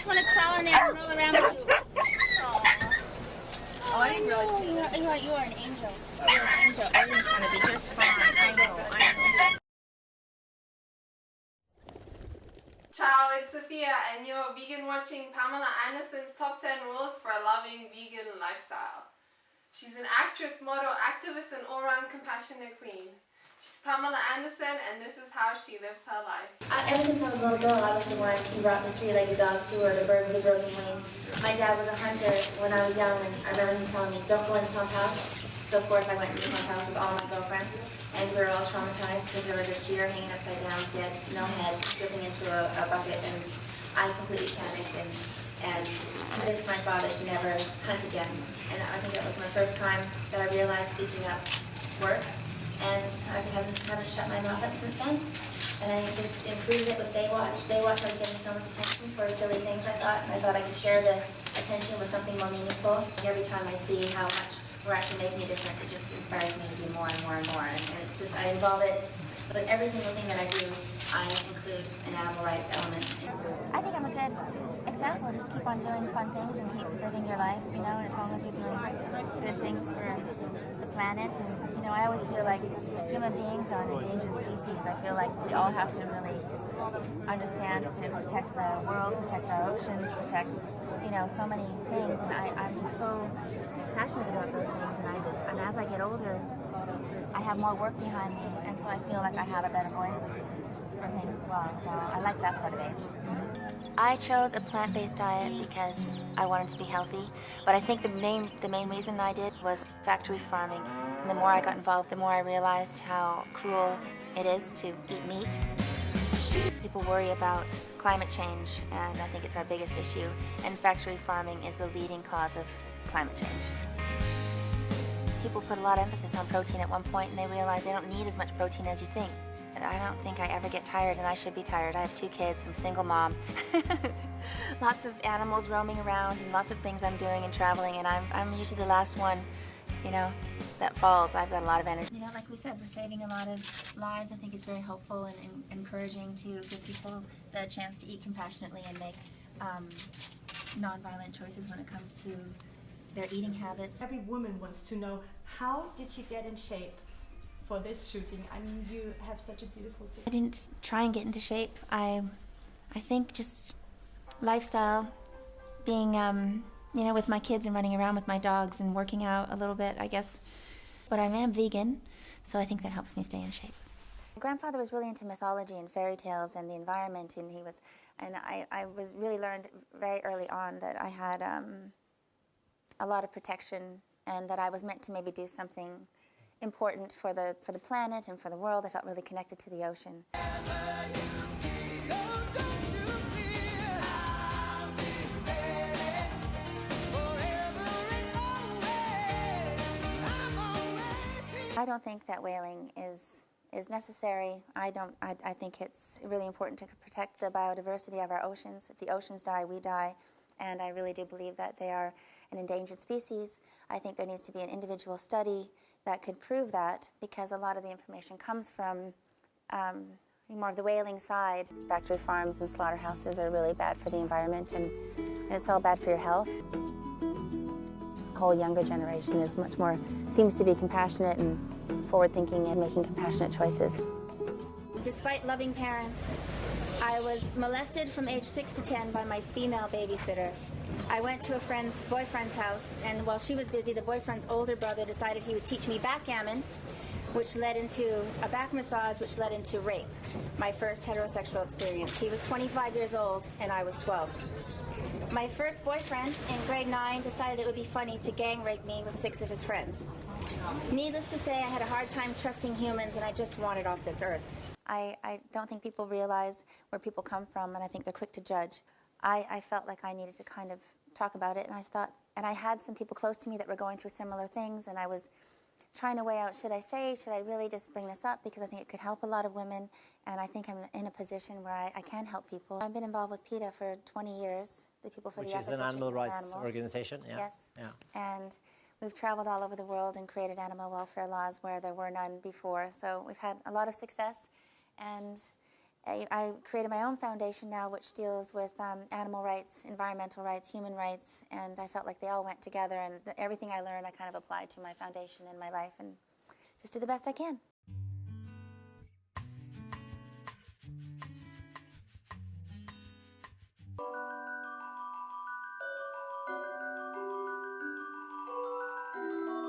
just want to crawl in there and roll around with you. Oh, I didn't really. You are an angel. You're an angel. Everything's going to be just fine. I know. Ciao, it's Sophia, and you're vegan watching Pamela Anderson's Top 10 Rules for a Loving Vegan Lifestyle. She's an actress, model, activist, and all-round compassionate queen. She's Pamela Anderson, and this is how she lives her life. Ever since I was a little girl, I was the one who brought the three-legged dog to, or the bird with a broken wing. My dad was a hunter when I was young, and I remember him telling me, don't go in the pump house. So of course I went to the pump house with all my girlfriends, and we were all traumatized because there was a deer hanging upside down, dead, no head, dripping into a bucket, and I completely panicked and convinced my father to never hunt again. And I think that was my first time that I realized speaking up works, and I haven't shut my mouth up since then. And I just included it with Baywatch. Baywatch, I was getting so much attention for silly things, I thought, and I thought I could share the attention with something more meaningful. Every time I see how much we're actually making a difference, it just inspires me to do more and more and more. And it's just, I involve it with every single thing that I do. I include an animal rights element. I think I'm a good example. Just keep on doing fun things and keep living your life, you know, as long as you're doing good things for the planet. And, you know, I always feel like human beings are an endangered species. I feel like we all have to really understand to protect the world, protect our oceans, protect, you know, so many things. And I'm just so passionate about those things. And as I get older, I have more work behind me. And so I feel like I have a better voice for things as well. So I like that part of age. I chose a plant-based diet because I wanted to be healthy, but I think the main reason I did was factory farming. And the more I got involved, the more I realized how cruel it is to eat meat. People worry about climate change, and I think it's our biggest issue, and factory farming is the leading cause of climate change. People put a lot of emphasis on protein at one point, and they realize they don't need as much protein as you think. I don't think I ever get tired, and I should be tired. I have 2 kids, I'm a single mom. Lots of animals roaming around and lots of things I'm doing and traveling, and I'm usually the last one, you know, that falls. I've got a lot of energy. You know, like we said, we're saving a lot of lives. I think it's very hopeful and encouraging to give people the chance to eat compassionately and make non-violent choices when it comes to their eating habits. Every woman wants to know, how did you get in shape for this shooting? I mean, you have such a beautiful face. I didn't try and get into shape. I think just lifestyle, being, you know, with my kids and running around with my dogs and working out a little bit, I guess. But I am vegan, so I think that helps me stay in shape. My grandfather was really into mythology and fairy tales and the environment, and I was really learned very early on that I had a lot of protection and that I was meant to maybe do something important for the planet and for the world. I felt really connected to the ocean. I don't think that whaling is necessary. I think it's really important to protect the biodiversity of our oceans. If the oceans die, we die. And I really do believe that they are an endangered species. I think there needs to be an individual study that could prove that, because a lot of the information comes from more of the whaling side. Factory farms and slaughterhouses are really bad for the environment, and it's all bad for your health. The whole younger generation is much more, seems to be compassionate and forward-thinking and making compassionate choices. Despite loving parents, I was molested from age 6 to 10 by my female babysitter. I went to a boyfriend's house, and while she was busy, the boyfriend's older brother decided he would teach me backgammon, which led into a back massage, which led into rape, my first heterosexual experience. He was 25 years old, and I was 12. My first boyfriend in grade 9 decided it would be funny to gang rape me with 6 of his friends. Needless to say, I had a hard time trusting humans, and I just wanted off this earth. I don't think people realize where people come from, and I think they're quick to judge. I felt like I needed to kind of talk about it, and I thought, and I had some people close to me that were going through similar things, and I was trying to weigh out, should I really just bring this up, because I think it could help a lot of women, and I think I'm in a position where I can help people. I've been involved with PETA for 20 years, the People for the Ethical Which is an animal rights organization, yeah. Yes. Yeah. And we've traveled all over the world and created animal welfare laws where there were none before, so we've had a lot of success. And I created my own foundation now, which deals with animal rights, environmental rights, human rights, and I felt like they all went together, and everything I learned I kind of applied to my foundation in my life, and just do the best I can.